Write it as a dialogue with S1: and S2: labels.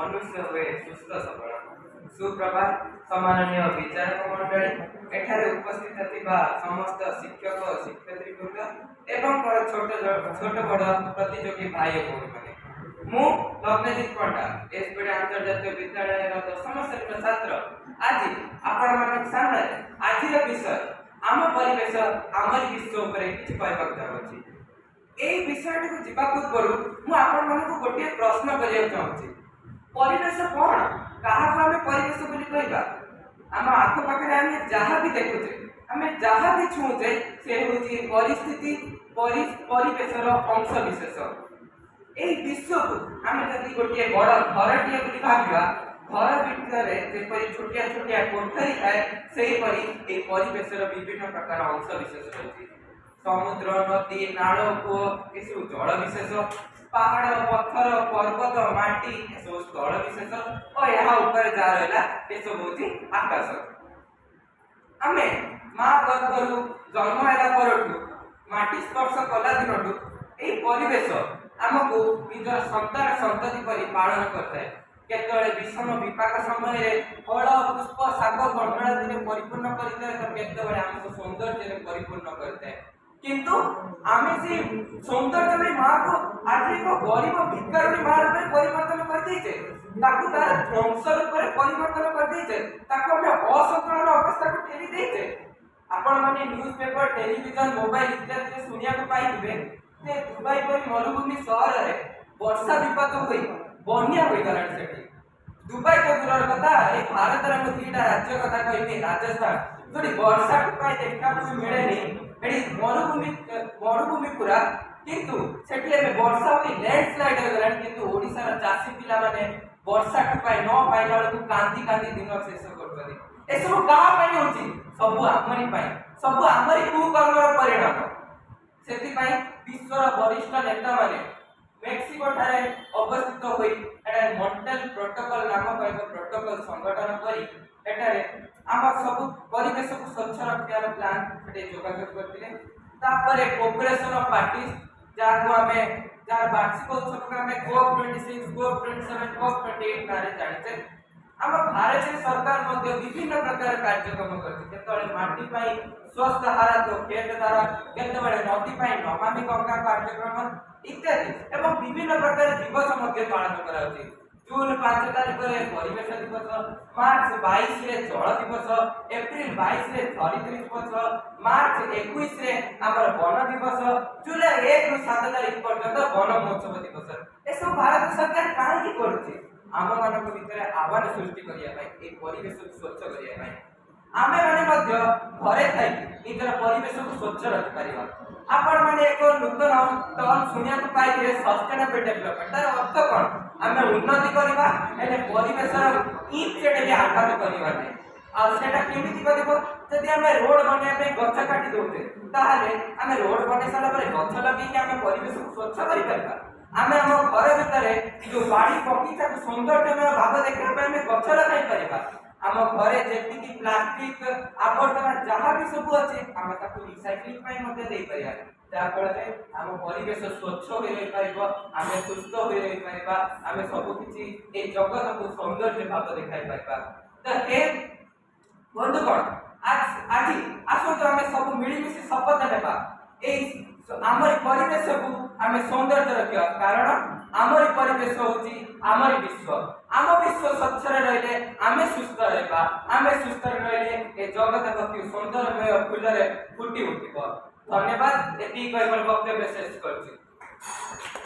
S1: मनुष्य हुए सुस्थ सबल। सुप्रभात सम्माननीय विचारक मंडली एठारे उपस्थित थिबा समस्त शिक्षक शिक्षयित्री वृंद एवं छोट बड़ प्रतियोगी भाई भौणी माने मु लग्नजीत पंडा एसपीडी अंतर्जातीय विद्यालय दशम श्रेणी छात्र आज आपण मान सामने आज विषय आम परिवेश आमर विश्व उपरे किछि कहबाक चाहूछि। एई विषयटी को जीवा पूर्व मु आपण मानकु गोटे प्रश्न करिया चाहूछि। परिवेश कोन काहा को हमें परिवेश बोली कहबा? आम आख पाखरे आमे जहाँ भी देखुचे आमे जहाँ भी छुचे से होची परिस्थिति परिवेशर अंश विशेष। एई विश्व को आमे जदि गोटे बड़ घरटिए बोली भाबिबा घर भितर जेपरि छोटिया छोटिया कोठरी थाए सेही परि ए परिवेशर विभिन्न प्रकार अंश विशेष रहछि। समुद्र नदी नाल को एसु जल विशेष, पहाड़ पत्थर पर्वत माटी एसु स्थल विशेष और यहाँ ऊपर जा रहला एसु होची आकाश। आमे मां गर्भरु जन्म हैला परठु माटी स्पर्श कला दिनठु एई परिवेश हमको निजर संतान संतति परि पालन करथाय। केतळे विषम विपाक समय फल पुष्प शाक गणना दिने परिपूर्ण करथाय तो केतळे हमको सौंदर्य रे परिपूर्ण करथाय। किंतु आमे से सौंदर्य में मां को आज एक गरीब भिखारी मां रूपे परिवर्तन कर देइछे, ताकू तार ध्वंस रूपे परिवर्तन कर देइछे, ताकू हमें असंतुलन अवस्था को ठेली देइछे। आपण माने न्यूज़पेपर टेलीविजन मोबाइल इत्यादि सुनिया को पाइबे जे दुबई परि मरुभूमि शहर रे वर्षा विपद होई बन्या होई गलान सेठी। दुबई तो दूर कथा ए भारत रे तीटा राज्य कथा कहबे राजस्थान जोडी वर्षा को पाई देखा को मिलेनी एडी मरुभूमि पूरा किंतु सेठी एमे वर्षा होई लैंडस्लाइड हो गलान। किंतु ओडिसा रा चासी पिला माने वर्षा को पाई न पाइला को कांदी कांदी दिन शेष करबे। ए सब का पाई होची सब आमरी पाई सब आमरी कुकर्मर परिणाम। सेति पाई विश्वर वरिष्ठ नेता माने मेक्सिको ठारे अवस्थित होई एटा मॉन्ट्रियल प्रोटोकॉल नामक एक प्रोटोकॉल संगठन करी एटारे आम सब परिवेश को स्वच्छ रखियार प्लान एटे जोगाजोग करथिले। तापरे कोऑपरेशन ऑफ पार्टीज जाको हमें जार वार्षिक उत्सव का हमें कोप 26 कोप 27 कोप 28 नारे जानिते। आम भारतीय सरकार मध्ये विभिन्न प्रकार कार्यक्रम करछि। केतळे माटी पाई स्वस्थ हारा तो खेत द्वारा केतळे नदी पाई नमामि गंगा कार्यक्रम इत्यादि एवं विभिन्न प्रकार दिवस मध्ये पालन कराउछि। जून 5 तारिख रे परिवेश दिवस, मार्च 22 रे जल दिवस, एप्रिल 22 रे धरित्री दिवस, मार्च 21 रे हमर वन दिवस, जुलाई 1 रु 7 तारिख पर्यंत वन महोत्सव दिवस। ए सब भारत सरकार काहे की करूछि? आम मानक भितर आह्वान सृष्टि करिया पाई ए परिवेश को स्वच्छ करिया पाई आमे माने मध्य घरे थाई निजर परिवेश को स्वच्छ रखि परिबा। आपण माने एक नूतन टर्म सुनिया को पाई जे सस्टेनेबल डेवलपमेंट तार अर्थ कोन? आमे उन्नति करबा एने परिवेशर इफेक्ट के आघात करबा नै। आ सेटा केमिति करबो? जदि आमे रोड बने पे गछ काटी दोते ताहाले आमे रोड बने साला परे गछ लगी के आमे परिवेश को स्वच्छ करि परबा। आमे हम घर भितर जो बाड़ी बगीचा को सौंदर्यमय भाव देखा पे आमे गछ लगाई परिबा। आम घरे जेति की प्लास्टिक आवर्जना जहाँ भी सब अच्छे आम ताकू रिसाइक्लिंग पाई मध्ये देई परिया। जा फल रे आम परिवेश स्वच्छ होई रही परिबो, आमे सुस्थ होई रही परिबा, आमे सब किछि ए जगत को सौंदर्य भाव देखाई परिबा। त हे बंधुगण आज आसो तो आमे सब मिली मिसी शपथ नेबा ए आमरी परिवेश को आमे सौंदर्य रखिया। कारण आमरी परिवेश होची आमरी विश्व। आम विश्व स्वच्छ रहिले आमे सुस्थ रहबा, आमे सुस्थ रहिले ए जगत प्रति सौंदर्यमय फूल रे फुटी उठिबो। धन्यवाद। एति कहबर वक्तव्य शेष करछि।